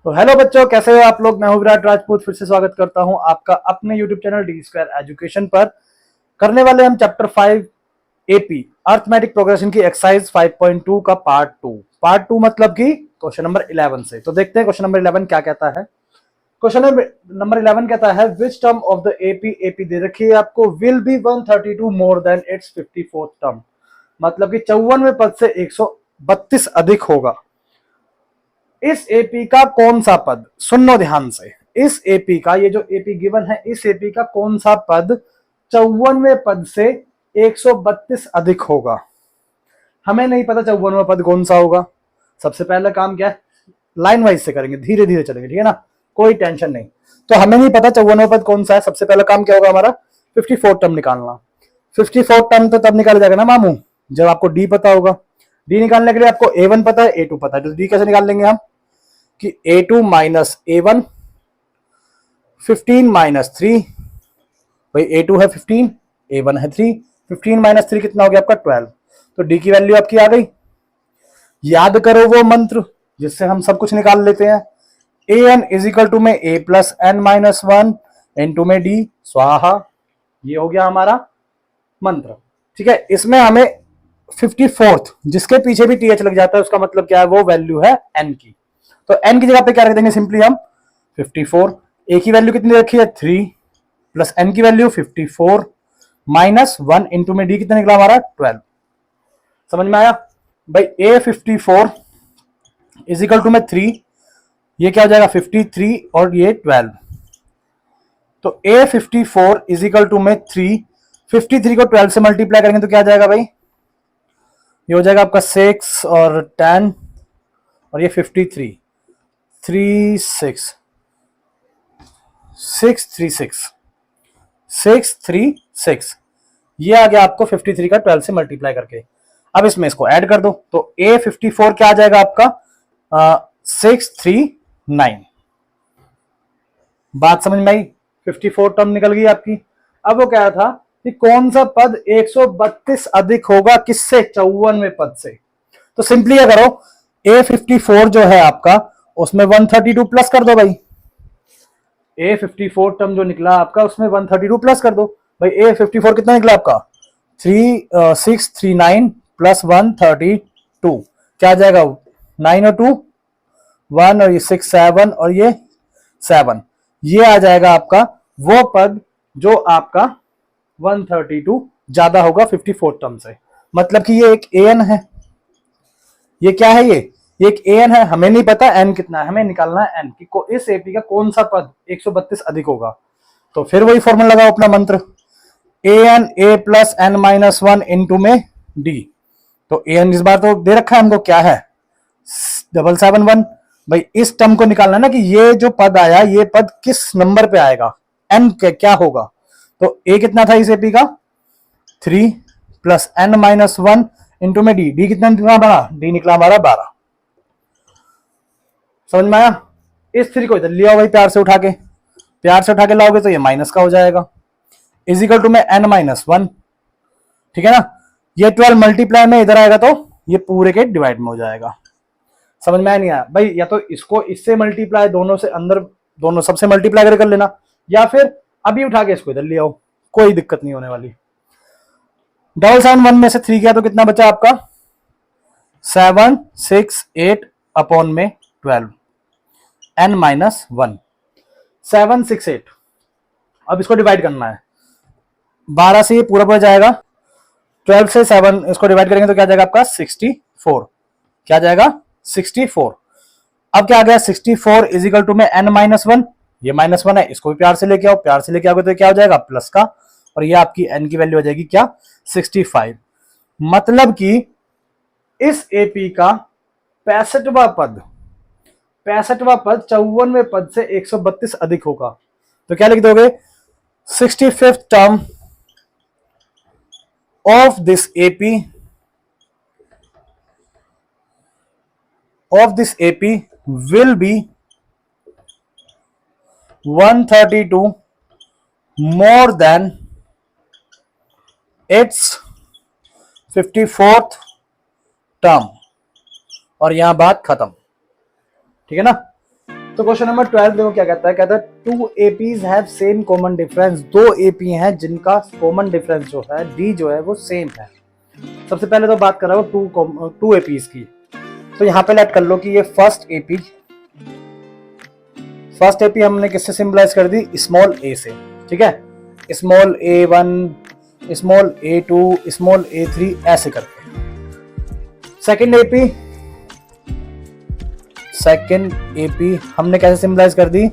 तो हेलो बच्चों, कैसे हो आप लोग। मैं हूं विराट राजपूत, फिर से स्वागत करता हूं आपका अपने YouTube channel D square education पर। करने वाले हम चैप्टर 5 एपी अर्थमेटिक प्रोग्रेशन की एक्सरसाइज 5.2 का पार्ट टू मतलब कि क्वेश्चन नंबर 11 से। तो देखते हैं क्वेश्चन नंबर 11 क्या कहता है। क्वेश्चन नंबर 11 कहता है which term of the AP दे रखी है आपको, will be 132 more than it's 54th term. मतलब कि 54वें पद से 132 अधिक होगा। इस एपी का कौन सा पद, सुनो ध्यान से, इस एपी का, ये जो एपी गिवन है, इस एपी का कौन सा पद 54वें पद से 132 अधिक होगा। हमें नहीं पता 54वां पद कौन सा होगा। सबसे पहला काम क्या है, लाइन वाइज से करेंगे, धीरे धीरे चलेंगे, ठीक है ना, कोई टेंशन नहीं। तो हमें नहीं पता 54वां पद कौन सा है। सबसे पहला काम क्या होगा हमारा, 54 टर्म निकालना। 54 टर्म तो तब निकाला जाएगा ना मामू, जब आपको डी पता होगा। डी निकालने के लिए आपको A1 पता है, A2 पता है, तो डी कैसे निकाल लेंगे हम कि A2 माइनस A1, 15 माइनस 3, भाई A2 है 15, A1 है 3, 15 माइनस 3 कितना हो गया आपका 12। तो डी की वैल्यू आपकी आ गई। याद करो वो मंत्र जिससे हम सब कुछ निकाल लेते हैं। an इज इक्वल टू में a plus n minus one, into में डी स्वाहा। ये हो गया हमारा मंत्र, ठीक है। इसमें हमें 54th, जिसके पीछे भी टीएच लग जाता है, उसका मतलब क्या है, वो वैल्यू है n की। तो n की जगह पे क्या रख देंगे, सिंपली हम 54। a की वैल्यू कितनी रखी है 3, प्लस n की वैल्यू 54 माइनस 1, इंटू में d कितना निकला हमारा 12। समझ में आया भाई। A54 इज इक्वल टू में 3, ये क्या हो जाएगा 53 और ये 12। तो A54 इज इक्वल टू में 3, 53 को 12 से मल्टीप्लाई करेंगे तो क्या आ जाएगा भाई, ये हो जाएगा आपका 6 और 10 और ये 53, 636 ये आ गया आपको 53 का 12 से मल्टीप्लाई करके। अब इसमें इसको ऐड कर दो तो A54 क्या आ जाएगा आपका 639। बात समझ में आई। 54 टर्म निकल गई आपकी। अब वो कह रहा था कि कौन सा पद 132 अधिक होगा किससे, 54वें पद से। तो सिंपली क्या करो, A54 जो है आपका, उसमें 132 प्लस कर दो भाई। A54 टर्म जो निकला आपका, उसमें 132 प्लस कर दो भाई। A54 कितना निकला आपका 639 प्लस 132, क्या आ जाएगा 9 और 2 1 और ये 6 7 और ये 7, ये आ जाएगा आपका वो पद जो आपका 132 ज्यादा होगा 54 टर्म से। मतलब कि ये एक an है। ये क्या है, ये एक an है। हमें नहीं पता n कितना है, हमें निकालना है n कि इस एपी का कौन सा पद 132 अधिक होगा। तो फिर वही फॉर्मूला लगाओ अपना मंत्र, an a plus n minus one into में d। तो an इस बार तो दे रखा है हमको, क्या है 771। भाई इस टर्म को निकालना ना कि ये जो पद आया, ये पद किस नंबर पे आएगा, n क्या होगा। तो a कितना था इस एपी का 3 plus n minus one into में डी कितना निकला हमारा, डी निकला हमारा 12। समझ में आया। इस 3 को इधर लिया भाई, प्यार से उठा के लाओगे तो ये माइनस का हो जाएगा, इज इक्वल टू में एन माइनस वन, ठीक है ना। ये 12 मल्टीप्लाई में इधर आएगा तो ये पूरे के डिवाइड में हो जाएगा। समझ में आया नहीं आया भाई। या तो इसको इससे मल्टीप्लाई, दोनों से अंदर, दोनों सबसे मल्टीप्लाई कर लेना, या फिर अभी उठा के इसको इधर ले आओ, कोई दिक्कत नहीं होने वाली। 771 में से 3 गया तो कितना बचा आपका 768 अपॉन में 12 n माइनस 1, 768। अब इसको डिवाइड करना है, 12 से ये पूरा जाएगा, 12 से 7 इसको डिवाइड करेंगे तो क्या जाएगा आपका 64, क्या जाएगा 64। अब क्या आ गया 64 इज इक्वल टू में n माइनस वन, ये माइनस वन है, इसको भी प्यार से लेके आओ, प्यार से लेके आओगे तो क्या हो जाएगा प्लस का, और ये आपकी n की वैल्यू हो जाएगी क्या 65। मतलब कि इस एपी का 65वां पद 54वें पद से 132 अधिक होगा। तो क्या लिख दोगे 65th term of this AP will be 132 more than its 54th term, और यहां बात खत्म, ठीक है ना। तो क्वेश्चन नंबर 12 देखो क्या कहता है, कहता है two APs have same common difference, दो एपी हैं जिनका कॉमन डिफरेंस जो है डी जो है वो सेम है। सबसे पहले तो बात कर रहा हूँ टू एपीज की, तो यहाँ पे लेट कर लो कि ये फर्स्ट एपी हमने किससे सिंबलाइज कर दी, स्मॉल ए से, ठीक है, small a1, small a2, small a3 ऐसे करके। सेकेंड एपी हमने कैसे सिंबलाइज कर दी,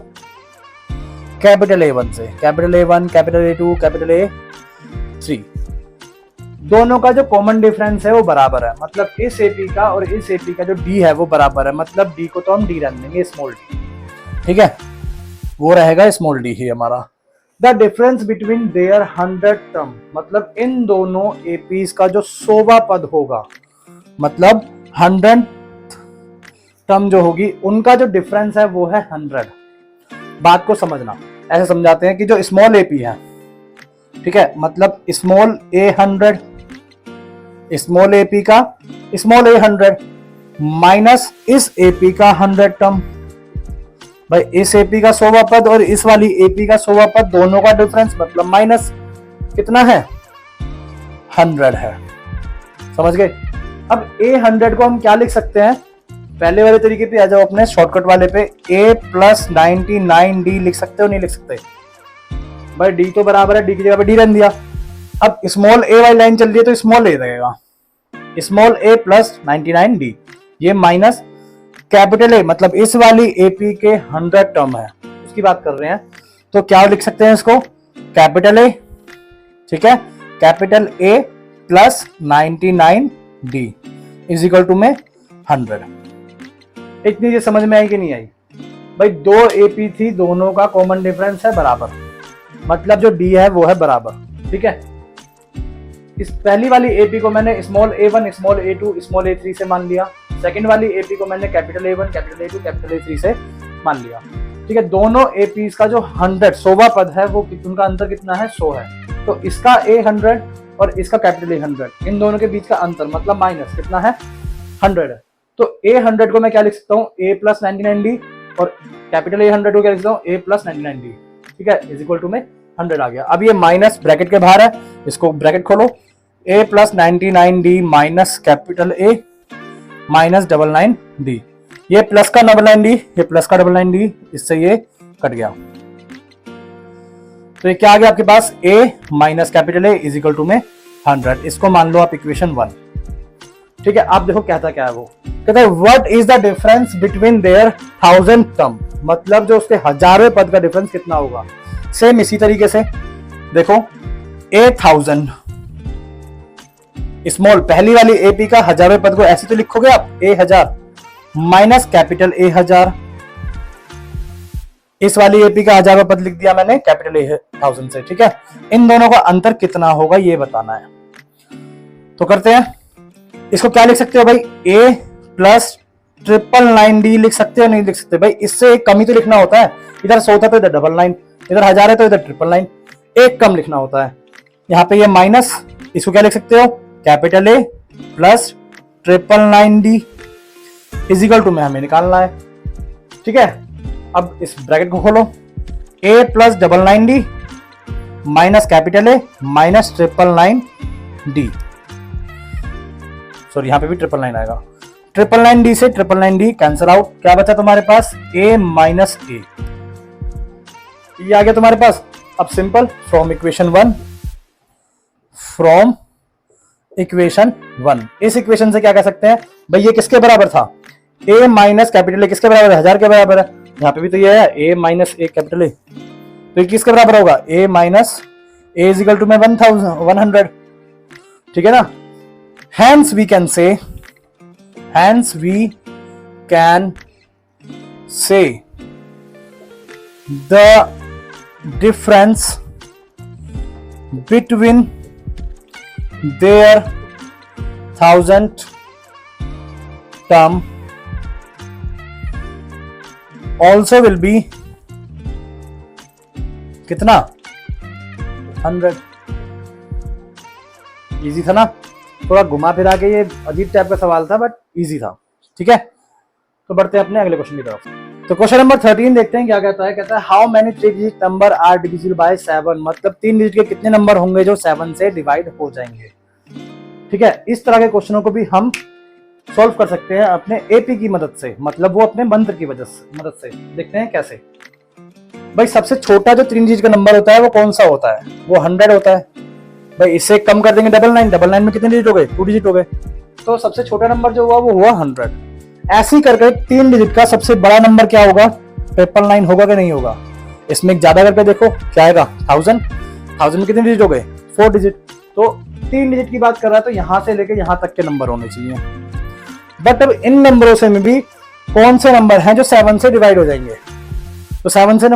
कैपिटल A1 से, capital A1, capital A2, capital A3। दोनों का जो कॉमन डिफरेंस है वो बराबर है, मतलब इस एपी का और इस एपी का जो डी है वो बराबर है, मतलब डी को तो हम डी रहने देंगे, स्मॉल डी, ठीक है, वो रहेगा स्मॉल डी ही हमारा। The difference between their 100 term, मतलब इन दोनों एपीज का जो 100वां पद होगा, मतलब 100 टर्म जो होगी उनका जो डिफरेंस है वो है 100। बात को समझना, ऐसे समझाते हैं कि जो स्मॉल एपी है, ठीक है, मतलब स्मॉल A100, स्मॉल एपी का स्मॉल A100 माइनस इस एपी का 100 टर्म, भाई इस एपी का 100वां पद और इस वाली एपी का 100वां पद, दोनों का डिफरेंस मतलब माइनस कितना है, 100 है। समझ गए। अब A100 को हम क्या लिख सकते हैं, पहले वाले तरीके पे आ जाओ, अपने शॉर्टकट वाले पे, A प्लस 99D लिख सकते हो, नहीं लिख सकते, भाई D तो बराबर है, D की जगह पे D रख दिया। अब स्मॉल a वाली लाइन चल रही है तो स्मॉल a रहेगा, स्मॉल a प्लस 99D, ये माइनस कैपिटल A, मतलब इस वाली एपी के 100 टर्म है उसकी बात कर रहे हैं, तो क्या लिख सकते हैं इसको, कैपिटल A, ठीक है, capital A plus 99D is equal to में 100। इतनी चीज समझ में आई कि नहीं आई, भाई दो एपी थी, दोनों का कॉमन डिफरेंस है बराबर, मतलब जो डी है वो है बराबर, ठीक है। इस पहली वाली एपी को मैंने small A1, small A2, small A3 से मान लिया, सेकंड वाली एपी को मैंने capital A1, capital A2, capital A3 से मान लिया, ठीक है। दोनों एपीज का जो 100वां पद है वो उनका अंतर कितना है, 100 है, तो इसका A100 और इसका कैपिटल A100, इन दोनों के बीच का अंतर मतलब माइनस कितना है, 100 है। तो A100 को मैं क्या लिख सकता हूँ, A प्लस 99D, और कैपिटल A100 को क्या लिख सकता हूँ, A प्लस 99D, ठीक है, इज इक्वल टू में 100 आ गया। अब ये माइनस ब्रैकेट के बाहर है, इसको ब्रैकेट खोलो, A plus 99D minus capital A minus 99D, ये प्लस का 99D, ये प्लस का 99D, इससे ये कट गया, तो ये क्या आ गया आपके पास, A minus capital A is equal to में 100। इसको मान लो आप इक्वेशन 1, ठीक है। आप देखो कहता क्या है, वो कहता है what is the difference between their 1000 term, मतलब जो उसके 1000वें पद का डिफरेंस कितना होगा। सेम इसी तरीके से देखो, A1000 स्मॉल पहली वाली एपी का 1000वें पद को ऐसे तो लिखोगे आप, A1000 माइनस कैपिटल A1000, इस वाली एपी का 1000वां पद लिख दिया मैंने कैपिटल A1000 से, ठीक है। इन दोनों का अंतर कितना होगा ये बताना है, तो करते हैं। इसको क्या लिख सकते हो भाई, A प्लस 999D लिख सकते हो, नहीं लिख सकते भाई, इससे एक कम ही तो लिखना होता है, इधर 100 था तो इधर 999, इधर 1000 है तो इधर 999, एक कम लिखना होता है। यहाँ पे ये माइनस, इसको क्या लिख सकते हो, capital A plus 999D is equal to में हमें निकालना है, ठीक है। अब इस ब्रैकेट को खोलो, A plus 999D minus capital A minus 999D, sorry यहाँ पे भी 999 आएगा, 999D से 999D कैंसिल आउट, क्या बचा तुम्हारे पास, A माइनस A, ये आ गया तुम्हारे पास। अब सिंपल फ्रॉम इक्वेशन 1, इस इक्वेशन से क्या कह सकते हैं भाई, ये किसके बराबर था, A माइनस कैपिटल A किसके बराबर है, 1000 के बराबर है, यहाँ पे भी तो ये है A minus A capital A, तो ये किसके बराबर होगा, A minus A is equal to में 100, ठीक है ना। Hence we can say the difference between their 1000 term also will be कितना, 100। इजी था ना, थोड़ा घुमा फिरा के ये अजीब टाइप का सवाल था बट इजी था, ठीक है। तो बढ़ते हैं अपने अगले क्वेश्चन की तरफ। तो क्वेश्चन नंबर 13 देखते हैं क्या कहता है। कहता है how many 3 digit number are divisible by 7, मतलब 3 डिजिट के कितने नंबर होंगे जो 7 से डिवाइड हो जाएंगे। ठीक है, इस तरह के क्वेश्चनों को भी हम सॉल्व कर सकते हैं अपने एपी की मदद से, मतलब वो अपने मंत्र की मदद से। देखते हैं कैसे। भाई सबसे छोटा जो 3 डिजिट का नंबर होता है वो कौन सा होता है, वो 100 होता है। भाई इससे कम कर देंगे 99 में कितने डिजिट हो गए, 2 डिजिट हो गए। तो सबसे छोटा नंबर जो हुआ वो हुआ 100। ऐसे ही करके 3 डिजिट का सबसे बड़ा नंबर क्या होगा, 999 होगा कि नहीं होगा। इसमें एक ज्यादा करके देखो क्या आएगा, 1000 में कितने डिजिट हो गए, 4 डिजिट। तो 3 डिजिट की बात कर रहा है तो यहां से लेके यहां तक के नंबर होने चाहिए। बट अब इन नंबरों से में भी कौन से नंबर हैं जो 7 से डिवाइड हो जाएंगे। तो 7 से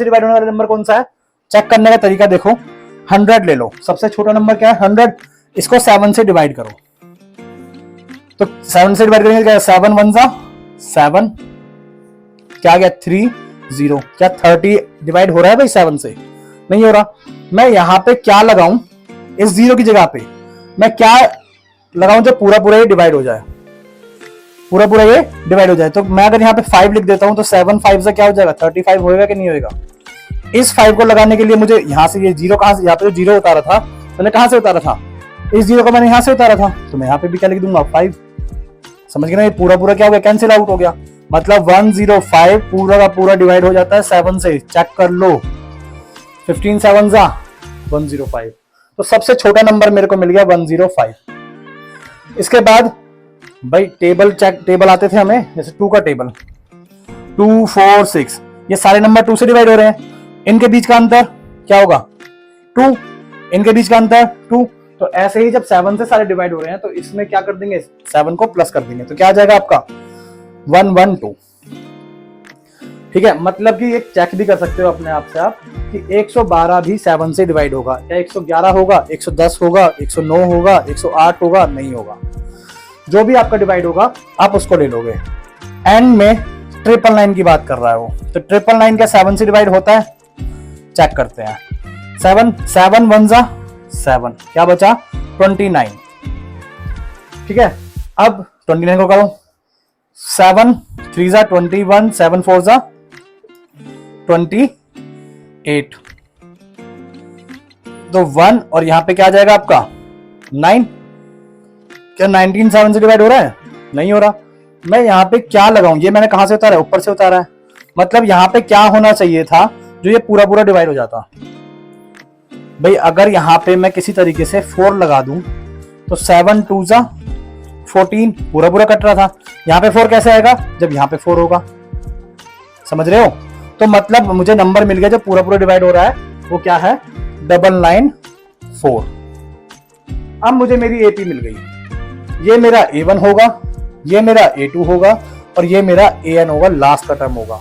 डिवाइड होने वाला नंबर कौन सा है, चेक करने का तरीका देखो। 100 ले लो, सबसे छोटा नंबर क्या है 100, इसको 7 से डिवाइड करो। तो 7 से डिवाइड करेंगे क्या, 7 1 जा 7, क्या गया 30। क्या 30 डिवाइड हो रहा है भाई 7 से, नहीं हो रहा। मैं यहां पे क्या लगाऊं, इस 0 की जगह पे मैं क्या लगाऊं जो पूरा पूरा ये डिवाइड हो जाए, पूरा पूरा ये डिवाइड हो जाए। तो मैं अगर यहाँ पे 5 लिख देता हूं तो 7 5 से क्या हो जाएगा, 35 होएगा कि नहीं होएगा। इस 5 को लगाने के लिए मुझे यहां से ये 0 कहां से, यहाँ पे जो 0 उतारा था मैंने कहां से उतारा था, इस 0 को मैंने यहां से उतारा था। तो मैं यहाँ पे भी क्या लिख दूंगा 5। समझ गए ना, ये पूरा पूरा क्या हो गया, कैंसिल आउट हो गया। मतलब 105 पूरा का पूरा डिवाइड हो जाता है 7 से, चेक कर लो। 15 7 जा 105। तो सबसे छोटा नंबर मेरे को मिल गया 105। इसके बाद भाई टेबल आते थे हमें, जैसे 2 का टेबल 2 4 6, ये सारे नंबर 2 से डिवाइड हो रहे हैं। इनके बीच का अंतर क्या होगा 2, इनके बीच का अंतर 2। तो ऐसे ही जब 7 से सारे डिवाइड हो रहे हैं तो इसमें क्या कर देंगे, 7 को प्लस कर देंगे। तो क्या आ जाएगा आपका 112। ठीक है, मतलब कि एक चेक भी कर सकते हो अपने आप से आप कि 112 भी 7 से डिवाइड होगा, या 111 होगा, 110 होगा, 109 होगा, 108 होगा, नहीं होगा। जो भी आपका डिवाइड होगा आप उसको ले लोगे। एंड में 999 की बात कर रहा है वो, तो 999 क्या 7 से डिवाइड होता है, चेक करते हैं। 7 1 जा 7, क्या बचा 29। ठीक है, अब 29 को करो, 7 3 जा 21, 7 4 जा 28। तो 1 और यहां पे क्या आ जाएगा आपका 9। क्या 19 7 से डिवाइड हो रहा है, नहीं हो रहा। मैं यहां पे क्या लगाऊं, ये मैंने कहां से उतारा है, ऊपर से उतारा है। मतलब यहां पे क्या होना चाहिए था जो ये पूरा पूरा डिवाइड हो जाता। भाई अगर यहां पे मैं किसी तरीके से 4 लगा दूं तो 7 2 जा 14, पूरा पूरा कट रहा था। यहां पे 4 कैसे आएगा, जब यहां पे 4 होगा। समझ रहे हो। तो मतलब मुझे नंबर मिल गया जो पूरा पूरा डिवाइड हो रहा है, वो क्या है 994। अब मुझे मेरी एपी मिल गई। ये मेरा A1 होगा, ये मेरा A2 होगा और ये मेरा AN होगा, लास्ट का टर्म होगा।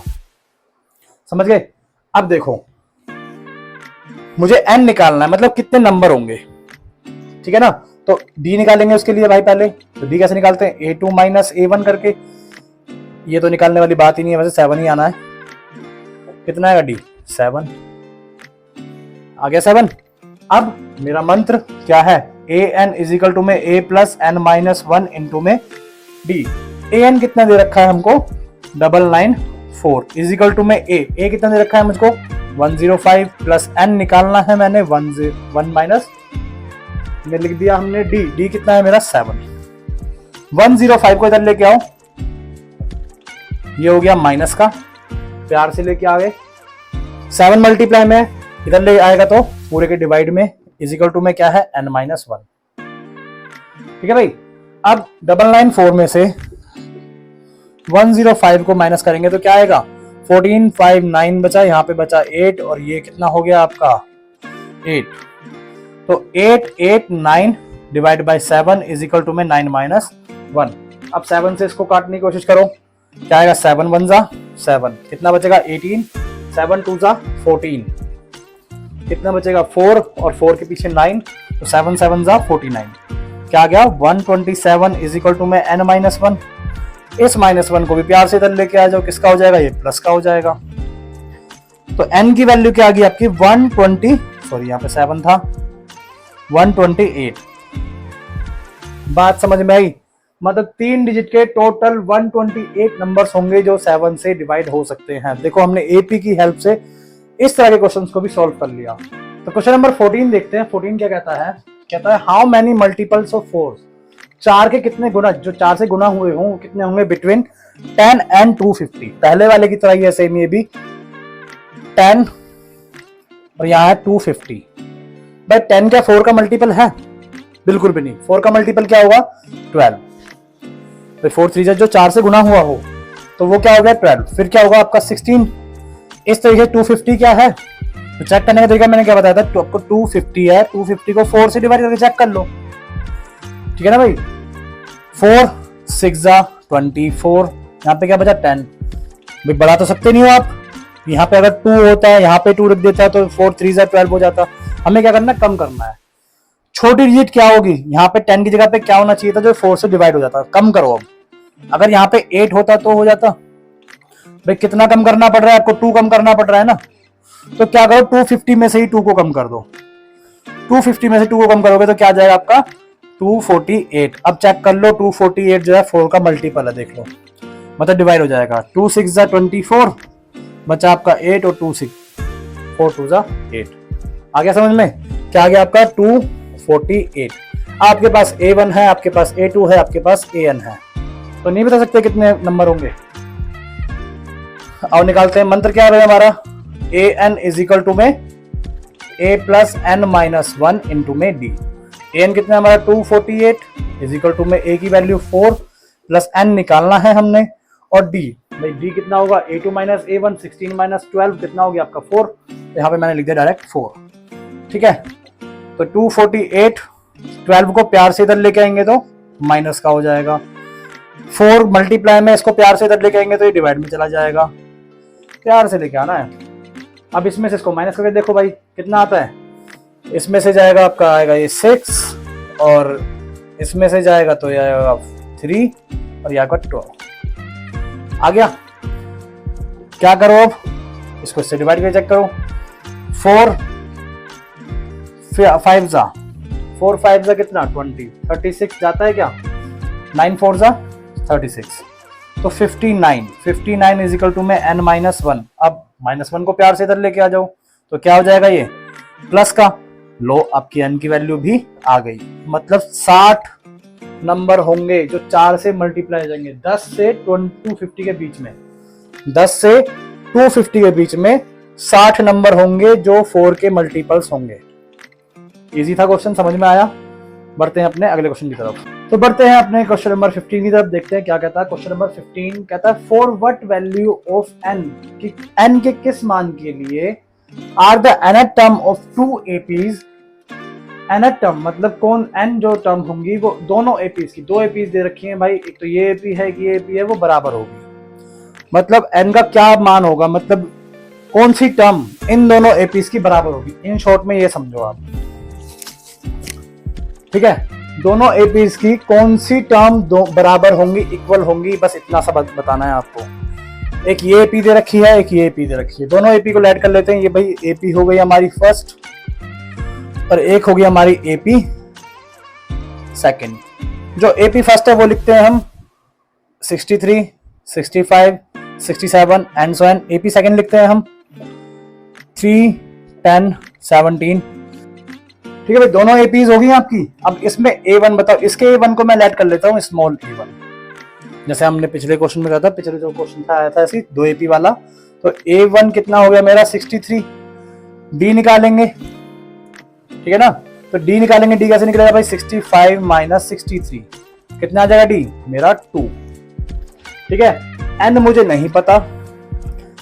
समझ गए। अब देखो मुझे n निकालना है, मतलब कितने नंबर होंगे। ठीक है ना, तो d निकालेंगे उसके लिए भाई पहले। तो d कैसे निकालते हैं, A2 माइनस A1 करके। ये तो निकालने वाली बात ही नहीं है, वैसे 7 ही आना है। कितना आएगा d 7, आ गया 7। अब मेरा मंत्र क्या है, AN इज इक्वल टू में A plus n minus 1 into में d। AN कितना दे रखा है हमको 994 इज इक्वल टू में A कितना दे रखा है मुझको 105 प्लस n निकालना है मैंने 1 माइनस में लिख दिया हमने d कितना है मेरा 7। 105 को इधर लेके आओ, ये हो गया माइनस का, प्यार से लेके आ गए। 7 मल्टीप्लाई में इधर ले आएगा तो पूरे के डिवाइड में इज इक्वल टू में क्या है n माइनस 1। ठीक है भाई। अब 994 में से 105 को माइनस करेंगे तो क्या आएगा 14 5 9 बचा, यहाँ पे बचा 8 और ये कितना हो गया आपका 8। तो 8 8 9 divide by 7 is equal to में 9 माइनस 1। अब 7 से इसको काटने की कोशिश करो, क्या आएगा 7 1 जा 7, कितना बचेगा 18, 7 2 जा 14, कितना बचेगा 4 और 4 के पीछे 9, तो 7 7 जा 49, क्या आ गया 127 इज इक्वल टू में n माइनस 1। इस माइनस 1 को भी प्यार से इधर लेके आ जाओ, किसका हो जाएगा, ये प्लस का हो जाएगा। तो n की वैल्यू क्या आ गई आपकी 120, सॉरी यहाँ पे 7 था, 128। बात समझ में आई। मतलब 3 डिजिट के टोटल 128 नंबर्स होंगे जो 7 से डिवाइड हो सकते हैं। देखो हमने एपी की हेल्प से इस तरह के क्वेश्चंस को भी सॉल्व कर लिया। तो क्वेश्चन नंबर 14 देखते हैं। 14 क्या कहता है? कहता है हाउ मेनी मल्टीपल्स ऑफ 4, 4 के कितने गुना, जो 4 से गुना हुए हों कितने होंगे बिटवीन 10 एंड 250। पहले वाले की तरह ही है सेम, ये भी 10 और यहाँ है 250। भाई 10 क्या 4 का मल्टीपल है? बिल्कुल भी नहीं। 4 का मल्टीपल क्या होगा? 12। तो 4 3 जो 4 से गुना हुआ हो तो वो क्या हो गया? 12। फिर क्या होगा आपका? 16। इस तरीके से 250 क्या है? तो चेक करने का तरीका मैंने क्या बताया था? तो आपको 250 है, 250 को 4 से डिवाइड करके चेक कर लो। ठीक है ना भाई? 4 6 24, यहाँ पे क्या बचा? 10। भाई बढ़ा तो सकते नहीं हो आप। यहाँ पे अगर 2 होता है, यहाँ पे 2 रख देता है तो 4 3 12 हो जाता। हमें क्या करना है? कम करना है। छोटी डिजिट क्या होगी? यहाँ पे 10 की जगह पे क्या होना चाहिए था जो 4 से डिवाइड हो जाता? कम करो। अब अगर यहाँ पे 8 होता तो हो जाता। भाई कितना कम करना पड़ रहा है आपको? 2 कम करना पड़ रहा है ना। तो क्या करो? 250 में से ही 2 को कम कर दो। 250 में से 2 को कम करोगे तो क्या आ जाएगा आपका? 248। अब चेक कर लो, 248 जो है 4 का मल्टीपल है, देख लो, मतलब डिवाइड हो जाएगा। 2 6 24, बचा आपका 8 और 2 6 4 2 8। आ गया समझ में? क्या आ गया आपका? 248। आपके पास A1 है, आपके पास A2 है, आपके पास AN है, तो नहीं बता सकते कितने नंबर होंगे। और निकालते हैं। मंत्र क्या है हमारा? AN इज इक्वल टू में A plus N minus 1 into में D। AN कितना हमारा? 248 इज इक्वल टू में A की वैल्यू 4 प्लस N निकालना है हमने, और D, भाई D कितना होगा? A2 माइनस A1, 16 माइनस 12 कितना हो गया आपका? 4। यहाँ पे मैंने लिख दिया डायरेक्ट 4। ठीक है, तो 248, 12 को प्यार से इधर लेके आएंगे तो माइनस का हो जाएगा। 4 मल्टीप्लाई में इसको प्यार से इधर लेके आएंगे तो ये डिवाइड में चला जाएगा। प्यार से लेके आना है। अब इसमें से इसको माइनस करके देखो भाई कितना आता है। इसमें से जाएगा आपका, आएगा ये 6, और इसमें से जाएगा तो ये आएगा 3, और ये आएगा 12। आ गया? क्या करो अब? इसको इससे डिवाइड करके चेक करो। 4 5 जा कितना? 20। 36 जाता है क्या? 9 4 जा 36, तो 59 इज इक्वल टू में N माइनस 1। अब माइनस 1 को प्यार से इधर लेके आ जाओ तो क्या हो जाएगा? ये प्लस का। लो, आपकी N की वैल्यू भी आ गई। मतलब 60 नंबर होंगे जो 4 से मल्टीप्लाई हो जाएंगे। 10 से 250 के बीच में, 10 से 250 के बीच में 60 नंबर होंगे जो 4 के मल्टीपल्स होंगे। इजी था क्वेश्चन, समझ में आया? बढ़ते हैं अपने अगले क्वेश्चन की तरफ। तो बढ़ते हैं अपने क्वेश्चन नंबर 15 की तरफ, देखते हैं क्या कहता है। क्वेश्चन नंबर 15 कहता है for what value of n, कि n के किस मान के लिए are the nth term of 2 APs। nth term मतलब कौन? n जो टर्म होंगी वो दोनों APs की, 2 APs दे रखी हैं भाई, एक तो ये AP है, ये AP है, वो बराबर होगी। मतलब n का क्या मान होगा? मतलब कौन सी टर्म इन दोनों APs की बराबर होगी। इन शॉर्ट में ये समझो आप। ठीक है, दोनों APs की कौन सी टर्म बराबर होंगी, इक्वल होंगी, बस इतना सा बताना है आपको। एक ये AP दे रखी है, एक ये AP दे रखी है, दोनों AP को ऐड कर लेते हैं। ये भाई AP हो गई हमारी फर्स्ट, और एक होगी हमारी AP सेकंड। जो AP फर्स्ट है वो लिखते हैं हम 63, 65, 67 and so on. AP second लिखते हैं हम 3, 10, 17। ठीक है भाई, दोनों APs होगी आपकी। अब इसमें A1 बताओ। इसके A1 को मैं ऐड कर लेता हूँ स्मॉल A1, जैसे हमने पिछले क्वेश्चन में कहा था। पिछले जो क्वेश्चन था आया था ऐसी 2 AP वाला। तो A1 कितना हो गया मेरा? 63। D निकालेंगे, ठीक है ना? तो D निकालेंगे। D कैसे निकलेगा भाई? 65 माइनस 63 कितना आ जाएगा? D मेरा 2। ठीक है, N मुझे नहीं पता,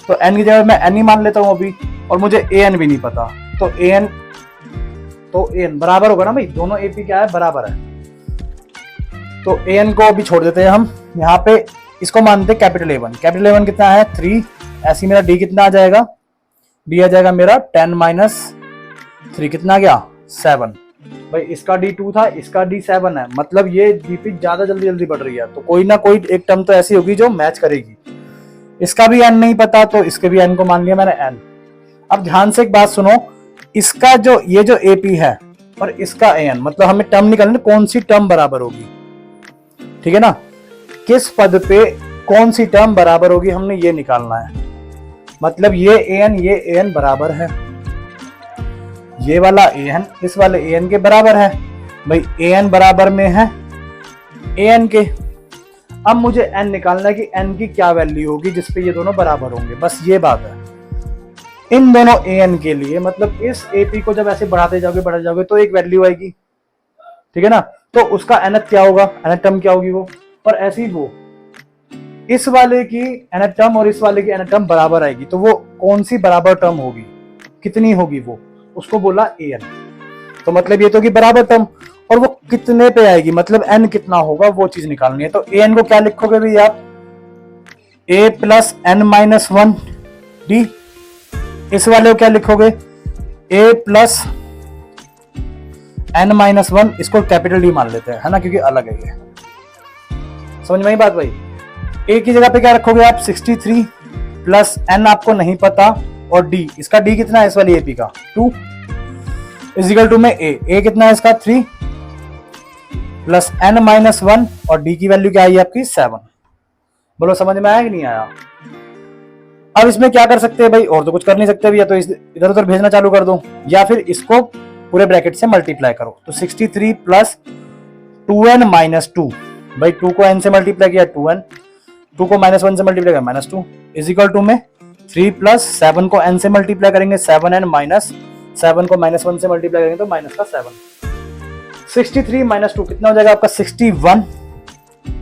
तो N की जगह मैं N ही मान लेता हूँ अभी, और मुझे AN भी नहीं पता। तो AN बराबर होगा ना भाई, दोनों AP क्या है? बराबर है। तो AN को अभी छोड़ देते हैं हम यहाँ पे, इसको मानते हैं कैपिटल A1। कैपिटल A1 कितना है? 3। ऐसे मेरा D कितना आ जाएगा? D आ जाएगा मेरा 10 माइनस 3 कितना आ गया? 7। भाई इसका D 2 था, इसका D 7 है, मतलब ये DP ज्यादा जल्दी बढ़ रही है, तो कोई ना कोई एक टर्म तो ऐसी होगी जो मैच करेगी। इसका भी N नहीं पता, तो इसके भी N को मान लिया मैंने N। अब ध्यान से एक बात सुनो, इसका जो ये जो AP है और इसका AN, मतलब हमें टर्म निकालना कौन सी टर्म बराबर होगी। ठीक है ना, किस पद पे कौन सी टर्म बराबर होगी हमने ये निकालना है। मतलब ये an बराबर है, ये वाला an इस वाले an के बराबर है। भाई an बराबर में है an के। अब मुझे n निकालना है कि n की क्या वैल्यू होगी जिसपे ये दोनों बराबर होंगे, बस ये बात है। इन दोनों an के लिए मतलब इस AP को जब ऐसे बढ़ाते जाओगे तो एक वैल्यू आएगी, ठीक है ना, तो उसका nth क्या होगा, nth टर्म क्या होगी वो, और ऐसी वो इस वाले की nth टर्म और इस वाले की nth टर्म बराबर आएगी। तो वो कौन सी बराबर टर्म होगी, कितनी होगी वो, उसको बोला an। तो मतलब ये तो कि बराबर टर्म, और वो कितने पे आएगी, मतलब n कितना होगा वो चीज निकालनी है। तो an को क्या लिखोगे भाई आप, a plus n minus 1 d। इस वाले को क्या लिखोगे, a प्लस n माइनस 1, इसको कैपिटल D मान लेते हैं, है ना, क्योंकि अलग है ये। समझ में आई बात भाई। a की जगह पे क्या रखोगे आप, 63 प्लस n आपको नहीं पता, और d, इसका d कितना है इस वाली AP का 2 इजिकल टू में a कितना है इसका 3 प्लस n माइनस 1, और d की वैल्यू क्या आई आपकी 7। बोलो समझ में आया कि नहीं आया। अब इसमें क्या कर सकते हैं भाई, और तो कुछ कर नहीं सकते, या तो इधर उधर भेजना चालू कर दो, या फिर इसको पूरे ब्रैकेट से मल्टीप्लाई करो। तो 63 प्लस 2n माइनस 2, भाई 2 को n से मल्टीप्लाई किया 2n, 2 को माइनस 1 से मल्टीप्लाई किया माइनस 2, इजिकल टू में 3 प्लस 7 को n से मल्टीप्लाई करेंगे 7n माइनस 7 को माइनस 1 से मल्टीप्लाई करेंगे तो माइनस का 7। 63 माइनस 2 कितना हो जाएगा आपका 61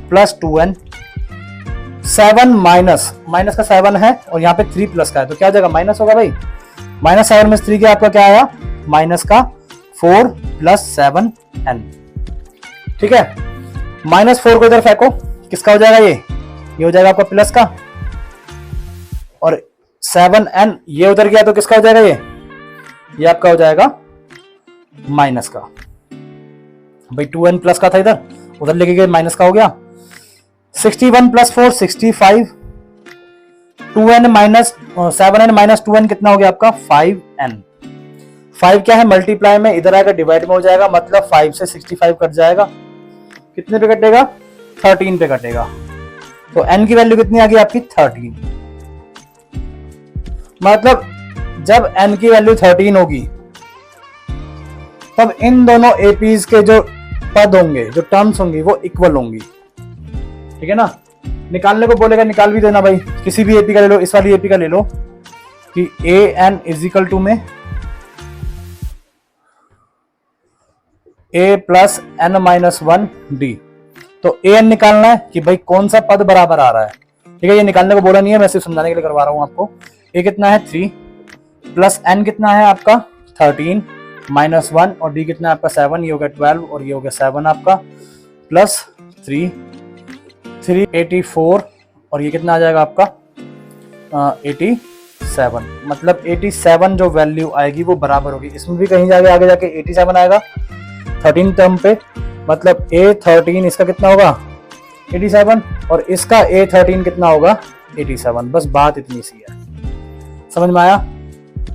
प्लस 2n, 7 माइनस का 7 है और यहाँ पे 3 प्लस का है, तो क्या हो जाएगा माइनस होगा भाई। माइनस 7 में 3 के आपका क्या आया, माइनस का 4 प्लस 7n। ठीक है, माइनस 4 को इधर फेंको, किसका हो जाएगा ये हो जाएगा आपका प्लस का, और 7n ये उधर गया तो किसका हो जाएगा ये आपका हो जाएगा माइनस का। भाई 2n प्लस का था इधर, उधर लेके गए माइनस का हो गया। 61 plus 4 65, 2n minus 7n minus 2n कितना हो गया आपका 5n। 5 क्या है मल्टीप्लाई में, इधर आएगा डिवाइड में हो जाएगा, मतलब 5 से 65 कट जाएगा, कितने पे कटेगा 13 पे कटेगा। तो n की वैल्यू कितनी आ गई आपकी 13। मतलब जब n की वैल्यू 13 होगी तब इन दोनों एपीज के जो पद होंगे, जो टर्म्स होंगी वो इक्वल होंगी। ठीक है ना, निकालने को बोलेगा निकाल भी देना भाई, किसी भी एपी का ले लो, इस वाली एपी का ले लो कि an इजिकल टू में a plus n minus 1 d। तो an निकालना है कि भाई कौन सा पद बराबर आ रहा है। ठीक है, ये निकालने को बोला नहीं है, मैं सिर्फ समझाने के लिए करवा रहा हूं आपको। a कितना है 3 प्लस n कितना है आपका 13 माइनस 1, और d कितना है आपका 7, ये हो गया 12 और ये हो गया 7 आपका, प्लस 384, और ये कितना आ जाएगा आपका 87। मतलब 87 जो वैल्यू आएगी वो बराबर होगी, इसमें भी कहीं जाके आगे जाके 87 आएगा 13 टर्म पे, मतलब A13 इसका कितना होगा 87 और इसका A13 कितना होगा 87। बस बात इतनी सी है, समझ में आया।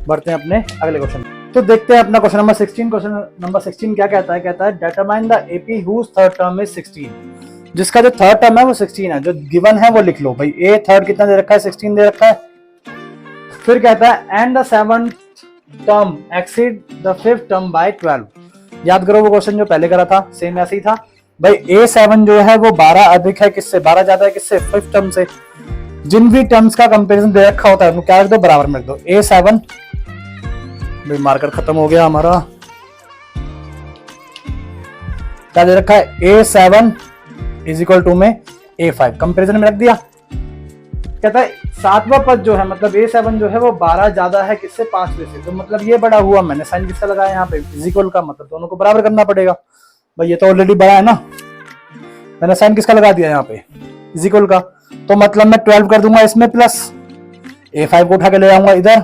बढ़ते हैं अपने अगले क्वेश्चन। तो देखते हैं अपना क्वेश्चन नंबर 16। क्वेश्चन नंबर 16 क्या कहता है, कहता है determine the AP whose third term is 16। जिसका जो थर्ड टर्म है वो 16 है, जो गिवन है वो लिख लो भाई। ए थर्ड कितना दे रखा है 16 दे रखा है। फिर कहता है and the seventh term exceed the fifth term by 12। याद करो वो क्वेश्चन जो पहले करा था, सेम ऐसे ही था भाई। A7 जो है वो 12 अधिक है किससे, 12 ज्यादा है किससे, फिफ्थ टर्म से। जिन भी टर्म्स का कंपैरिजन दे रखा होता है उनको क्या रख दो, बराबर में रख दो। A7 भाई मार्कर खत्म हो गया हमारा, क्या दे रखा है A7 इज इक्वल टू में A5, कंपैरिजन में रख दिया। कहता है सातवां पद जो है मतलब A7 जो है वो 12 ज्यादा है किससे, 5वें से। तो मतलब ये बड़ा हुआ, मैंने साइन किसका लगाया यहाँ पे इज इक्वल का, मतलब दोनों को बराबर करना पड़ेगा भाई। ये तो ऑलरेडी बड़ा है ना, मैंने साइन किसका लगा दिया यहाँ पे इज इक्वल का। तो मतलब मैं 12 कर दूंगा इसमें, प्लस A5 को उठा के ले जाऊंगा इधर,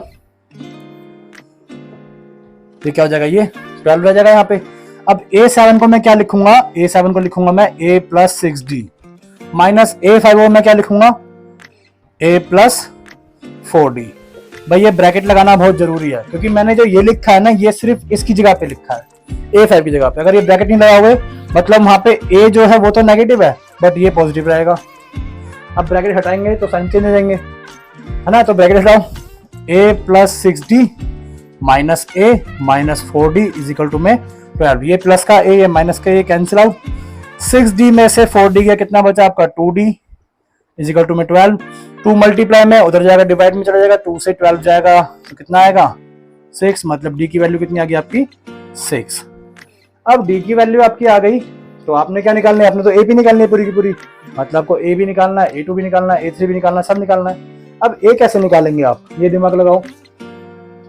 तो क्या हो जाएगा ये 12 रह जाएगा यहाँ पे। अब A7 को मैं क्या लिखूंगा, A7 को लिखूंगा मैं A plus 6D minus A5 को मैं क्या लिखूंगा A प्लस 4D। भाई ये ब्रैकेट लगाना बहुत जरूरी है, क्योंकि मैंने जो ये लिखा है ना ये सिर्फ इसकी जगह पे लिखा है A5 की जगह पे। अगर ये ब्रैकेट नहीं लगाओगे मतलब वहां पे A जो है वो तो नेगेटिव है, बट ये पॉजिटिव रहेगा। अब ब्रैकेट हटाएंगे तो साइन चेंज हो जाएंगे, है ना। तो ब्रैकेट हटाओ, a plus 6d minus a minus 4d is equal to में 12। ये प्लस का a, ये माइनस का ये कैंसिल आउट। 6d में से 4d का कितना बचा आपका 2d इज इक्वल टू में 12। 2 मल्टीप्लाई में उधर जाएगा, डिवाइड में चला जाएगा, 2 से 12 जाएगा तो कितना आएगा 6। मतलब d की वैल्यू कितनी आ गई आपकी 6। अब d की वैल्यू आपकी आ गई तो आपने क्या निकालना है, आपने तो a भी निकालनी है पूरी की पूरी। मतलब आपको a भी निकालना है, a2 भी निकालना है, a3 भी निकालना है, सब निकालना है। अब a कैसे निकालेंगे आप, ये दिमाग लगाओ।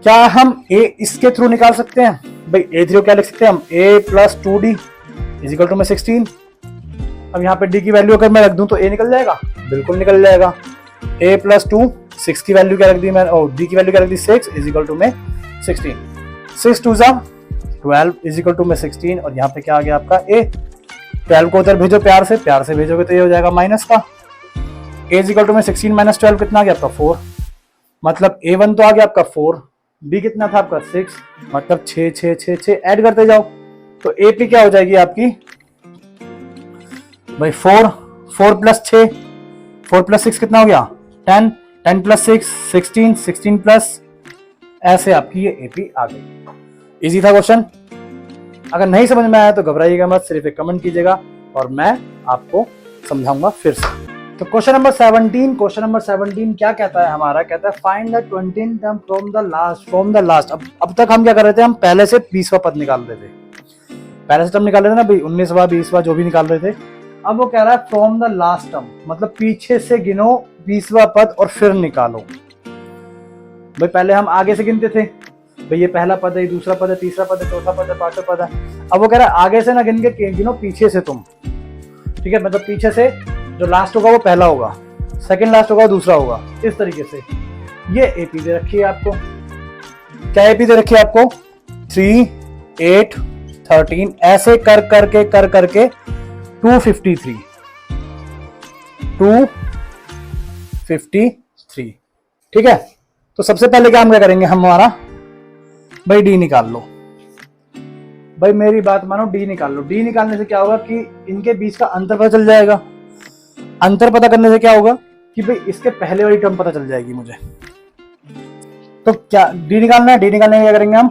क्या हम a इसके थ्रू निकाल सकते हैं भाई। a3 क्या लिख सकते हैं हम, a plus 2d is equal to में 16। अब यहाँ पे d की वैल्यू अगर मैं रख दूं तो a निकल जाएगा, बिल्कुल निकल जाएगा। a प्लस 2, 6 की वैल्यू क्या रख दी मैंने, और d की वैल्यू क्या रख दी 6 इज इक्वल टू में 16। 6 2 जा 12 इज इक्वल टू में 16। और यहाँ पे क्या आ गया आपका a। 12 को उधर भेजो, प्यार से भेजोगे तो ये हो जाएगा माइनस का। a इज इक्वल टू में 16 माइनस 12 कितना आ गया आपका 4। मतलब a1 तो आ गया आपका 4, b कितना था आपका 6, मतलब 6 6 6 6 ऐड करते जाओ तो AP क्या हो जाएगी आपकी भाई 4 4 प्लस 6, 4 प्लस 6 कितना हो गया 10, 10 प्लस 6 16, 16 प्लस, ऐसे आपकी ये AP आ गई। इजी था क्वेश्चन। अगर नहीं समझ में आया तो घबराइएगा मत, सिर्फ एक कमेंट कीजिएगा और मैं आपको समझाऊंगा फिर से। तो क्वेश्चन नंबर 17 क्या कहता है हमारा, कहता है find the 20th term from the last. अब तक हम क्या कर रहे थे, हम पहले से 20वां पद निकाल रहे थे, पहले से टर्म निकाल रहे थे ना भाई, 19वां 20वां जो भी निकाल रहे थे। अब वो कह रहा है फ्रॉम द लास्ट टर्म, मतलब पीछे से गिनो 20वां पद और फिर निकालो। भाई पहले हम आगे से गिनते थे, भाई ये पहला पद है, दूसरा पद है, तीसरा पद है, चौथा पद है, पांचवा पद है। अब वो कह रहा है आगे से ना गिन के गिनो, पीछे से तुम, ठीक है। मतलब पीछे से जो लास्ट होगा वो पहला होगा, सेकंड लास्ट होगा वो दूसरा होगा, इस तरीके से। ये एपी दे रखी है आपको, क्या एपी दे रखी है आपको 3 8 13, ऐसे कर करके 253 ठीक है। तो सबसे पहले क्या हम क्या करेंगे, हमारा भाई डी निकाल लो। भाई मेरी बात मानो, डी निकाल लो। डी निकालने से क्या होगा कि इनके बीच का अंतर पता चल जाएगा। अंतर पता करने से क्या होगा कि भाई इसके पहले वाली टर्म पता चल जाएगी मुझे। तो क्या डी निकालना है, डी निकालने में क्या करेंगे हम,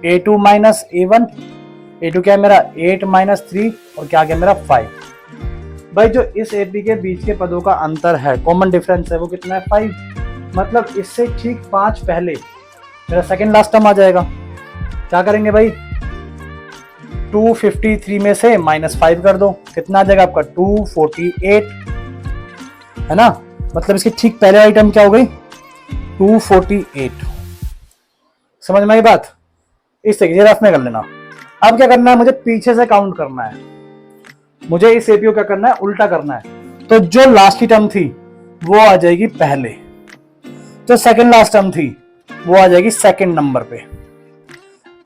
a2 माइनस a1, a2 क्या है मेरा 8 माइनस 3 और क्या आ गया मेरा 5। भाई जो इस AP के बीच के पदों का अंतर है, कॉमन डिफरेंस है, वो कितना है 5। मतलब इससे ठीक 5 पहले मेरा सेकंड लास्ट टर्म आ जाएगा। क्या करेंगे भाई, 253 में से -5 कर दो, कितना आ जाएगा आपका 248, है ना। मतलब इसकी ठीक पहले वाली टर्म क्या हो गई 248। समझ में आई बात, इस तरीके से रफ में कर लेना। अब क्या करना है, मुझे पीछे से काउंट करना है, मुझे इस एपी को क्या करना है उल्टा करना है। तो जो लास्ट की टर्म थी वो आ जाएगी पहले, जो सेकंड लास्ट टर्म थी वो आ जाएगी सेकंड नंबर पे,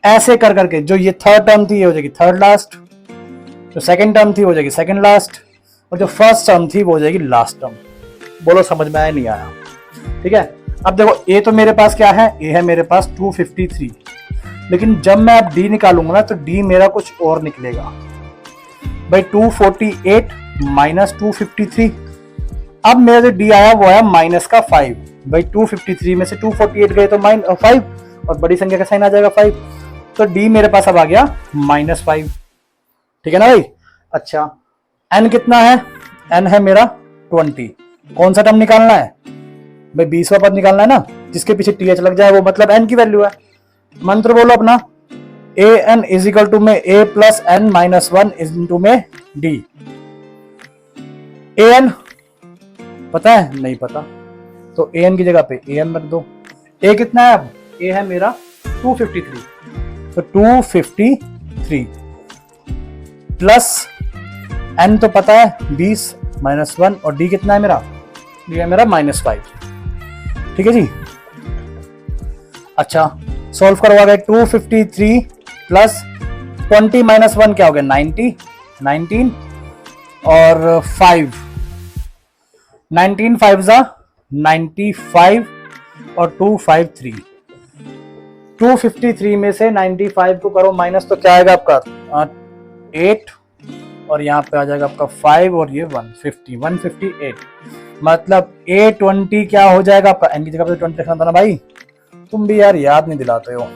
ऐसे कर करके। जो ये थर्ड टर्म थी ये हो जाएगी थर्ड लास्ट, जो सेकंड टर्म थी वो हो जाएगी सेकंड लास्ट, और जो फर्स्ट टर्म थी वो हो जाएगी लास्ट टर्म। बोलो समझ में आया नहीं आया, ठीक है। अब देखो ए तो मेरे पास क्या है, ए है मेरे पास 253, लेकिन जब मैं अब डी निकालूंगा ना तो डी मेरा कुछ और निकलेगा भाई 248 माइनस 253। अब मेरा जो डी आया वो आया माइनस का 5। भाई 253 में से 248 गए तो -5 और बड़ी संख्या का साइन आ जाएगा 5, तो डी मेरे पास अब आ गया -5, ठीक है ना भाई। अच्छा एन कितना है, एन है मेरा 20। कौन सा टर्म निकालना है भाई, 20वां पद निकालना है ना, जिसके पीछे टीएच लग जाए वो मतलब एन की वैल्यू है। मंत्र बोलो अपना, A N is equal to में ए प्लस एन माइनस 1 इंटू में डी। ए एन पता है, नहीं पता, तो ए एन की जगह पे ए एन रख दो। ए कितना है अब, ए है मेरा 253, तो 253 प्लस एन तो पता है 20 माइनस 1 और डी कितना है मेरा, डी है मेरा -5, ठीक है जी। अच्छा सॉल्व करो, आ गया 253 प्लस 20 माइनस 1 क्या हो गया 19 और 5, 19 5 जा 95 और 253। 253 में से 95 को करो माइनस तो क्या आएगा आपका 8 और यहाँ पे आ जाएगा आपका 5 और ये 158, मतलब A20 क्या हो जाएगा आपका, n की जगह पे 20 रखना था ना भाई, तुम भी यार याद नहीं दिलाते हो।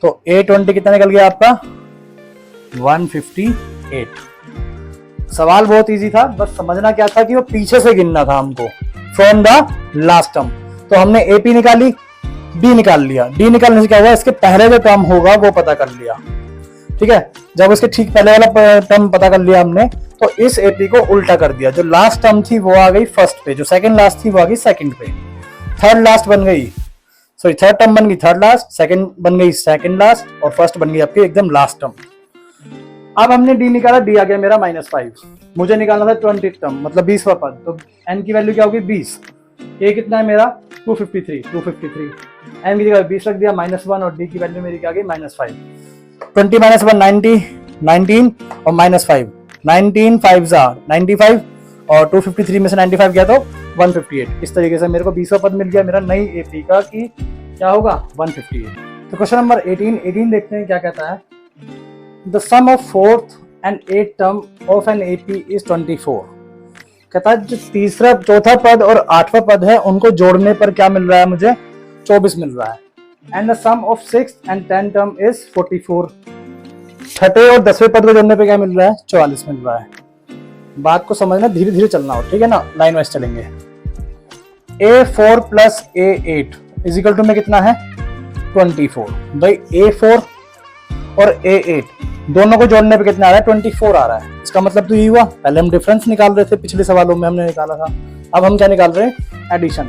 तो A20 कितना निकल गया आपका 158। सवाल बहुत इजी था, बस समझना क्या था कि वो पीछे से गिनना था हमको, फ्रॉम द लास्ट टर्म। तो हमने AP निकाली, D निकाल लिया, D निकालने से क्या हुआ, इसके पहले जो टर्म होगा वो पता कर लिया, ठीक है। जब उसके ठीक पहले वाला टर्म पता कर लिया हमने, तो इस AP को उल्टा कर दिया, जो लास्ट टर्म थी वो आ गई फर्स्ट पे, जो सेकंड लास्ट थी वो आ गई सेकंड पे, थर्ड लास्ट बन गई, सॉरी थर्ड टर्म बन गई थर्ड लास्ट, सेकंड बन गई सेकंड लास्ट, और फर्स्ट बन गई आपकी एकदम लास्ट टर्म। अब हमने D निकाला, D आ गया मेरा -5, मुझे निकालना था 20th टर्म, मतलब 20वां पद, तो n की वैल्यू क्या होगी 20, A कितना है मेरा 253, n की जगह 20 रख दिया, -1, और D की वैल्यू मेरी क्या आ गई -5। 20 - 1 90, 19 और -5, 19 5 जा 95, और 253 में से 95 गया तो 158। इस तरीके से मेरे को 20वां पद मिल गया मेरा नई AP का, कि क्या होगा 158। तो क्वेश्चन नंबर 18 देखते हैं क्या कहता है। The sum of 4th and 8th term of an AP is 24। कहता है जो तीसरा चौथा पद और 8वां पद है उनको जोड़ने पर क्या मिल रहा है, मुझे 24 मिल रहा है। And the sum of 6th and 10th term is 44। छठे और 10वें पद को जोड़ने पे क्या मिल रहा है, 44 मिल रहा है। बात को समझना, धीरे धीरे चलना हो, ठीक है ना, लाइन वाइज चलेंगे। A4 + A8 is equal to में कितना है 24। भाई A4 और A8 दोनों को जोड़ने पे कितना आ रहा है 24 आ रहा है। इसका मतलब तो ये हुआ, पहले हम डिफरेंस निकाल रहे थे, पिछले सवालों में हमने निकाला था, अब हम क्या निकाल रहे हैं एडिशन,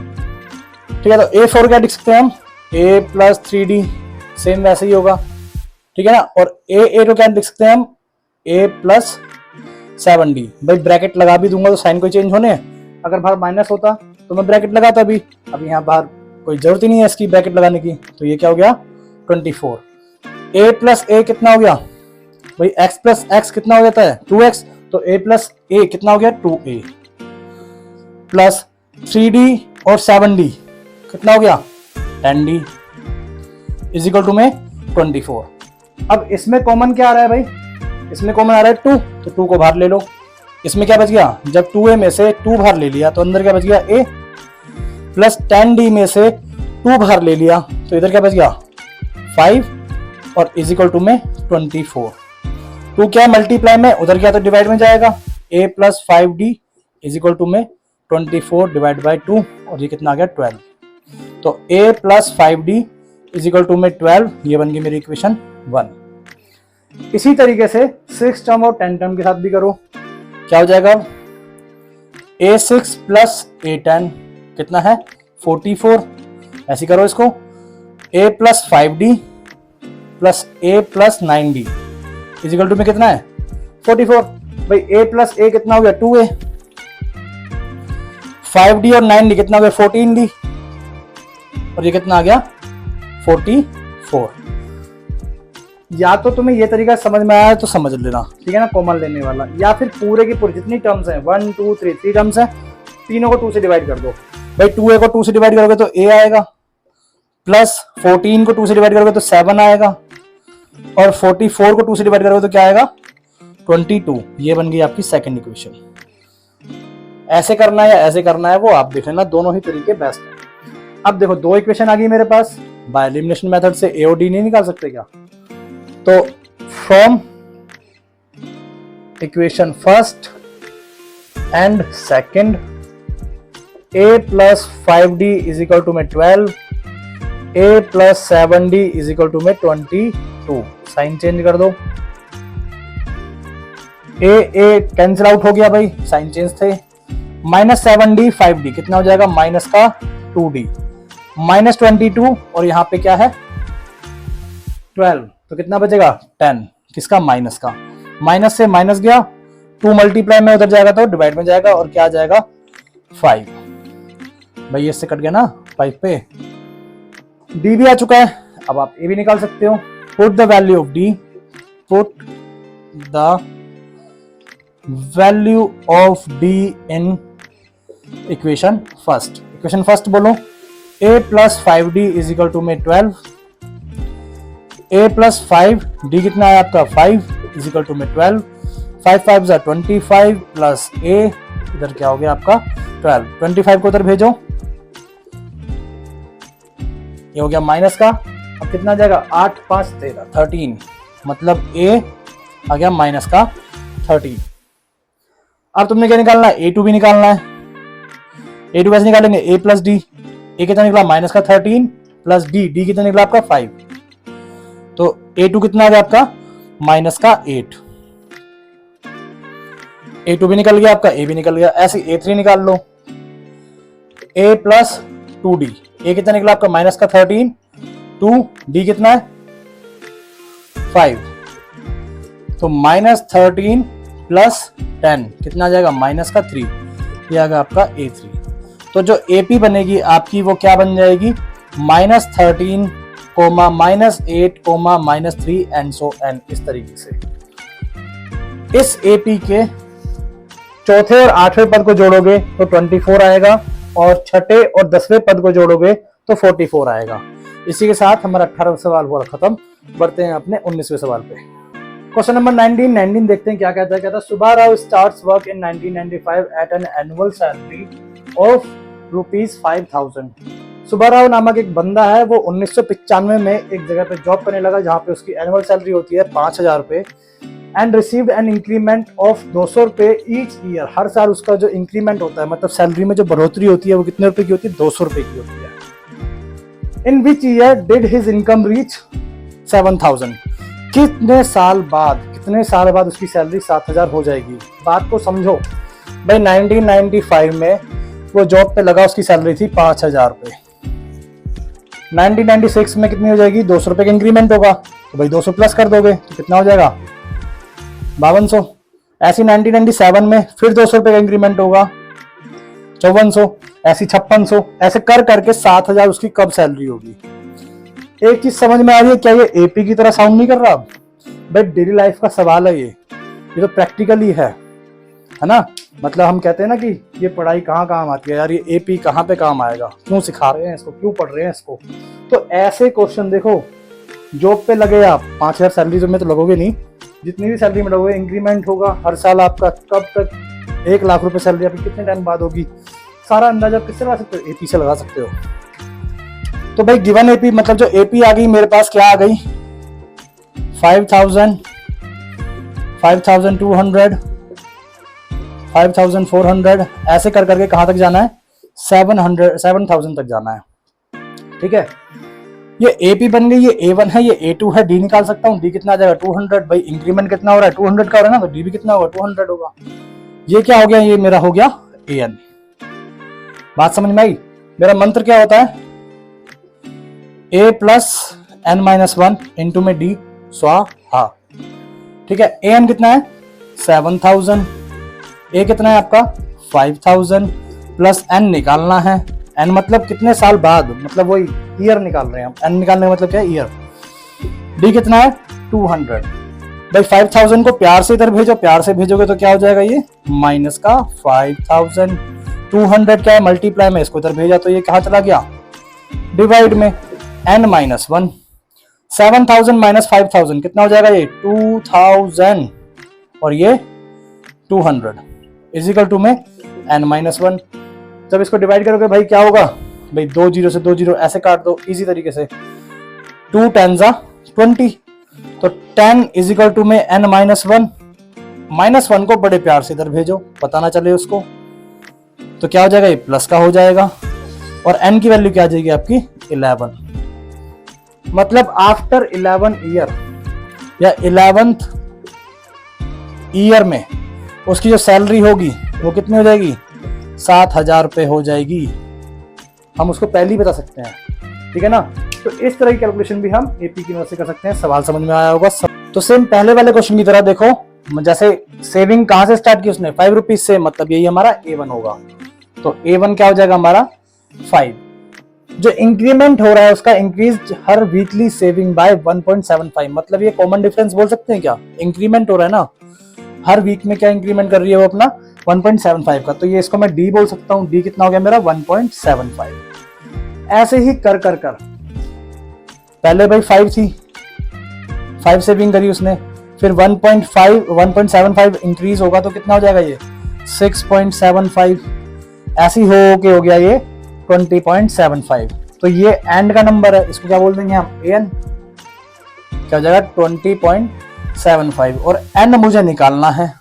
ठीक है। तो A4 क्या लिख सकते हैं हम, A + 3D, सेम वैसे ही होगा, ठीक है ना। और A8 को क्या लिख सकते हैं हम, A + 7D। भाई ब्रैकेट लगा भी दूंगा तो साइन कोई चेंज होने, अगर बाहर माइनस होता तो मैं ब्रैकेट लगाता भी, अब यहाँ बाहर कोई जरूरत ही नहीं है इसकी ब्रैकेट लगाने की, तो ये क्या हो गया 24। A + A कितना हो गया भाई, x + x कितना हो जाता है 2x, तो A + A कितना हो गया 2A, प्लस 3D और 7D कितना हो गया 10D, इज इक्वल टू में 24। अब इसमें कॉमन क्या आ रहा है भाई, इसमें कॉमन आ रहा है 2, तो 2 को बाहर ले लो। इसमें क्या बच गया, जब 2A में से 2 बाहर ले लिया तो अंदर क्या बच गया A, प्लस 10D में से 2 बाहर ले लिया तो इधर क्या बच गया 5, और इज इक्वल टू में 24। 2 क्या मल्टीप्लाई में, उधर क्या तो डिवाइड में जाएगा, A + 5D is equal to में 24 डिवाइड बाई 2, और ये कितना आ गया 12। तो A + 5D is equal to में 12, ये बन गई मेरी इक्वेशन 1। इसी तरीके से 6 टर्म और 10 टर्म के साथ भी करो, क्या हो जाएगा A6 + A10 कितना है 44, ऐसे करो इसको, A + 5D + A + 9D is equal to में कितना है 44। भाई A + A कितना हो गया 2A, 5D और 9D कितना हो गया 14D, और ये कितना आ गया 44। या तो तुम्हें ये तरीका समझ में आया तो समझ लेना, ठीक है ना, कॉमन लेने वाला, या फिर पूरे की पूरी जितनी टर्म्स हैं 1 2 3 टर्म्स हैं, तीनों को 2 से डिवाइड कर दो। भाई 2A को 2 से डिवाइड करोगे तो A आएगा, प्लस 14 को 2 से डिवाइड करोगे तो 7 आएगा, और 44 को 2 से डिवाइड करोगे तो क्या आएगा 22। ये बन गई आपकी सेकंड इक्वेशन। ऐसे करना है या ऐसे करना है वो आप देख लेना, दोनों ही तरीके बेस्ट है। अब देखो 2 इक्वेशन आ गई मेरे पास, बाय एलिमिनेशन मेथड से A और D नहीं निकाल सकते क्या, तो from equation first and second A + 5D is equal to में 12, A + 7D is equal to में 22। साइन चेंज कर दो, A कैंसिल आउट हो गया भाई, साइन चेंज थे, -7D 5D कितना हो जाएगा -2D, -22, और यहाँ पे क्या है 12, तो कितना बचेगा 10, किसका माइनस का, माइनस से माइनस गया, 2 मल्टीप्लाई में उधर जाएगा तो डिवाइड में जाएगा, और क्या आ जाएगा 5। भाई इससे कट गया ना 5 पे, D भी आ चुका है, अब आप A भी निकाल सकते हो। Put the value of D, put the value of D in equation first. Equation first बोलो, A + 5D is equal to में 12, A + 5D कितना है आपका 5 इज इक्वल टू में 12, 5 5 जा 25 प्लस ए, इधर क्या हो गया आपका 12, 25 को उधर भेजो, ये हो गया माइनस का। अब कितना आ जाएगा 8 5 13 13, मतलब ए आ गया माइनस का 13। अब तुमने क्या निकालना है, A2 भी निकालना है। A2 कैसे निकालेंगे, A प्लस डी, ए कितना निकला माइनस का 13 प्लस डी कितना निकला आपका 5, तो A2 कितना आ गया आपका माइनस का 8। A2 भी निकल गया आपका, A भी निकल गया। ऐसे A3 निकाल लो, A प्लस 2D, A कितना निकला आपका माइनस का 13, 2D कितना है 5, तो माइनस 13 प्लस 10 कितना आ जाएगा माइनस का 3, ये आ गया आपका A3। तो जो AP बनेगी आपकी वो क्या बन जाएगी, minus 13 comma minus 8 comma minus 3 and so on, इस तरीके से। इस AP के चौथे और 8वें पद को जोड़ोगे तो 24 आएगा, और छठे और 10वें पद को जोड़ोगे तो 44 आएगा। इसी के साथ हमारा 18वां सवाल हुआ खत्म। बढ़ते हैं अपने 19वें सवाल पे। क्वेश्चन नंबर 19 देखते हैं क्या कहता है। कहता है Subba Rao starts work in 1995 at an annual salary of ₹5000। Subba Rao नामक एक बंदा है, वो 1995 में एक जगह पे जॉब करने लगा जहां पे उसकी एनुअल सैलरी होती है 5000 रुपए, and received an increment of 200 रुपए ईच ईयर। हर साल उसका जो इंक्रीमेंट होता है, मतलब सैलरी में जो बढ़ोतरी होती है, वो कितने रुपए की होती है, 200 रुपए की होती है। In which year did his income reach 7000। कितने साल बाद उसकी सैलरी 7000 हो जाएगी। बात को समझो भाई, 1995 में वो जॉब पे लगा, उसकी सैलरी थी 5000 रुपए। 1996 में कितनी हो जाएगी, 200 रुपए का इंक्रीमेंट होगा, तो भाई 200 प्लस कर दोगे तो कितना हो जाएगा 5200। ऐसी 1997 में फिर 200 रुपए का इंक्रीमेंट होगा 5400, ऐसी 5600, ऐसे कर करके 7000 उसकी कब सैलरी होगी। एक चीज समझ में आ रही है क्या, ये एपी की तरह साउंड नहीं कर रहा भाई, डेली लाइफ का सवाल है ये तो प्रैक्टिकली है ना। मतलब हम कहते हैं ना कि ये पढ़ाई कहाँ काम आती है यार, ये एपी कहाँ पे काम आएगा, क्यों सिखा रहे हैं इसको, क्यों पढ़ रहे हैं इसको। तो ऐसे क्वेश्चन देखो, जॉब पे लगे आप 5000 सैलरी में तो लगोगे नहीं, जितनी भी सैलरी में लगोगे इंक्रीमेंट होगा हर साल आपका, कब तक 1 लाख रुपए सैलरी आपकी कितने टाइम बाद होगी, सारा अंदाजा किससे लगा सकते हो, एपी से लगा सकते हो। तो भाई गिवन एपी, मतलब जो एपी आ गई मेरे पास क्या आ गई 5000, 5200, 5400, ऐसे कर करके कहां तक जाना है 7000 तक जाना है। ठीक है, ये AP बन गई, ये A1 है, ये A2 है, D निकाल सकता हूँ, D कितना आ जाएगा 200। भाई इंक्रीमेंट कितना हो रहा है 200 का हो रहा है ना, तो D भी कितना होगा 200 होगा। ये क्या हो गया, ये मेरा हो गया AN। बात समझ में आई। मेरा मंत्र क्या होता है, A प्लस N-1 इंटू में D स्वाहा। ठीक है, AN कितना है 7000, A कितना है आपका 5000 प्लस N निकालना है। N मतलब कितने साल बाद, मतलब वही ईयर निकाल रहे हैं हम। N निकालने का मतलब क्या है ईयर। D कितना है 200। भाई 5000 को प्यार से इधर भेजो, प्यार से भेजोगे तो क्या हो जाएगा ये माइनस का 5000। 200 क्या है मल्टीप्लाई में, इसको इधर भेजा तो ये कहाँ चला गया डिवाइड में, N-1। 7000 माइनस 5000 कितना हो जाएगा ये 2000, और ये 200 इजिकल टू में N-1। जब इसको डिवाइड करोगे भाई क्या होगा, भाई 2 0 से 2 0 ऐसे काट दो इजी तरीके से, 2 10 20, तो 10 इजिकल टू में N-1। -1 को बड़े प्यार से इधर भेजो, पता ना चले उसको, तो क्या हो जाएगा ये प्लस का हो जाएगा, और N की वैल्यू क्या आ जाएगी आपकी 11। मतलब आफ्टर 11 ईयर या 11th ईयर में उसकी जो सैलरी होगी वो कितनी हो जाएगी 7000 रुपए हो जाएगी। हम उसको पहले ही बता सकते हैं, ठीक है ना। तो इस तरह की कैलकुलेशन भी हम एपी की मदद से कर सकते हैं। सवाल समझ में आया होगा। तो सेम पहले वाले क्वेश्चन की तरह देखो, जैसे सेविंग कहां से स्टार्ट की उसने 5 रुपीज से, मतलब यही हमारा A1 होगा। तो A1 क्या हो जाएगा हमारा 5। जो इंक्रीमेंट हो रहा है उसका इंक्रीज हर वीकली सेविंग बाय 1.75, मतलब ये कॉमन डिफरेंस बोल सकते हैं क्या, इंक्रीमेंट हो रहा है ना हर वीक में, क्या इंक्रीमेंट कर रही है वो अपना 1.75 का, तो ये इसको मैं D बोल सकता हूं। D कितना हो गया मेरा 1.75। ऐसे ही कर पहले भाई 5 थी, 5 सेविंग करी उसने, फिर 1.75 इंक्रीज होगा तो कितना हो जाएगा ये 6.75, ऐसी हो गया ये 20.75। तो ये एंड का नंबर है, इसको क्या बोल देंगे हम an, क्या हो जाएगा 20.75। और n मुझे निकालना है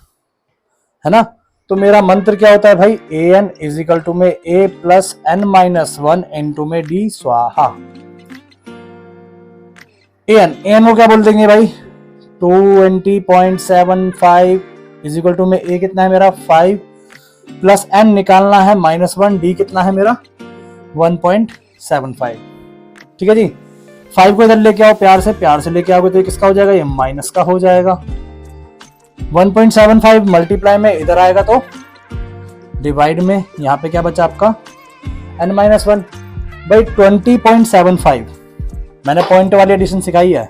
ना। तो मेरा मंत्र क्या होता है भाई, an इज इक्वल टू में a plus n minus 1 into में d स्वाहा। an को क्या बोल देंगे भाई 20.75 इज इक्वल टू में a कितना है मेरा 5 प्लस n निकालना है -1, d कितना है मेरा 1.75। ठीक है जी। 5 को इधर लेके आओ, प्यार से लेके आओगे तो ये किसका हो जाएगा, ये माइनस का हो जाएगा। 1.75 मल्टीप्लाई में इधर आएगा तो डिवाइड में, यहाँ पे क्या बचा आपका n-1 भाई 20.75। मैंने पॉइंट वाली एडिशन सिखाई है।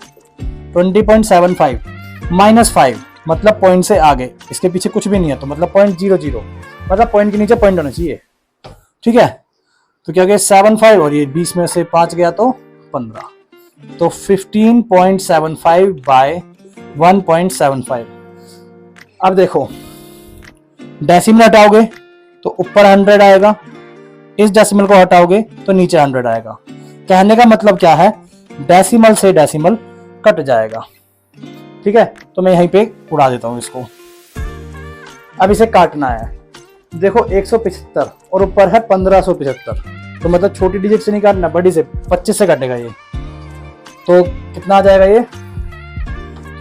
20.75 -5 मतलब पॉइंट से आगे, इसके पीछे कुछ भी नहीं है तो मतलब 0.00, मतलब पॉइंट के नीचे पॉइंट होना चाहिए। ठीक है, तो क्या गया 75 और ये 20 में से 5 गया तो 15, तो 15.75 बाय 1.75। अब देखो डेसिमल हटाओगे तो ऊपर 100 आएगा, इस डेसिमल को हटाओगे तो नीचे 100 आएगा। कहने का मतलब क्या है, डेसिमल से डेसिमल कट जाएगा। ठीक है, तो मैं यहीं पे उड़ा देता हूं इसको। अब इसे काटना है, देखो 175 और ऊपर है 1575, तो मतलब छोटी डिजिट से नहीं काटना, बड़ी से 25 से काटेगा ये, तो कितना आ जाएगा ये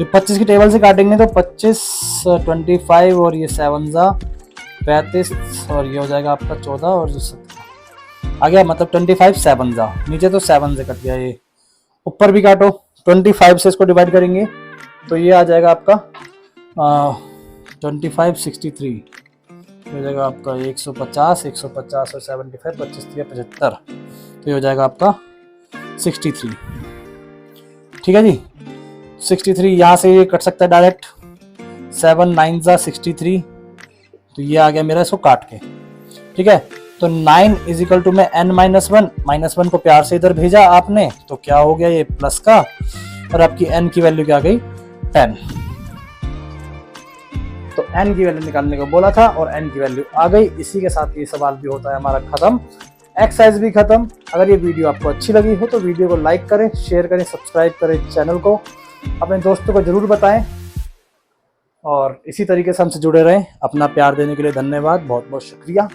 25 की टेबल से काटेंगे तो 25 25 और ये 7 जा 35 और ये हो जाएगा आपका 14 और जो 17 आ गया, मतलब 25 7 जा, नीचे तो 7 से कट गया ये, ऊपर भी काटो 25 से इसको डिवाइड करेंगे तो ये आ जाएगा आपका 25 63 हो जाएगा आपका 150 और 75 25 75, तो ये हो जाएगा आपका 63। ठीक है जी, 63 यहाँ से ये कट सकता है डायरेक्ट, 7 9 जा 63, तो ये आ गया मेरा, इसको काट के। ठीक है, तो 9 इज इक्वल टू में n-1 को प्यार से इधर भेजा आपने तो क्या हो गया ये प्लस का, और आपकी n की वैल्यू क्या आ गई 10। तो n की वैल्यू निकालने को बोला था और n की वैल्यू आ गई। इसी के साथ ये सवाल भी होता है हमारा खत्म, एक्सरसाइज भी खत्म। अगर ये वीडियो आपको अच्छी लगी हो तो वीडियो को लाइक करें, शेयर करें, सब्सक्राइब करें चैनल को, अपने दोस्तों को जरूर बताएं और इसी तरीके से हमसे जुड़े रहें। अपना प्यार देने के लिए धन्यवाद, बहुत बहुत शुक्रिया।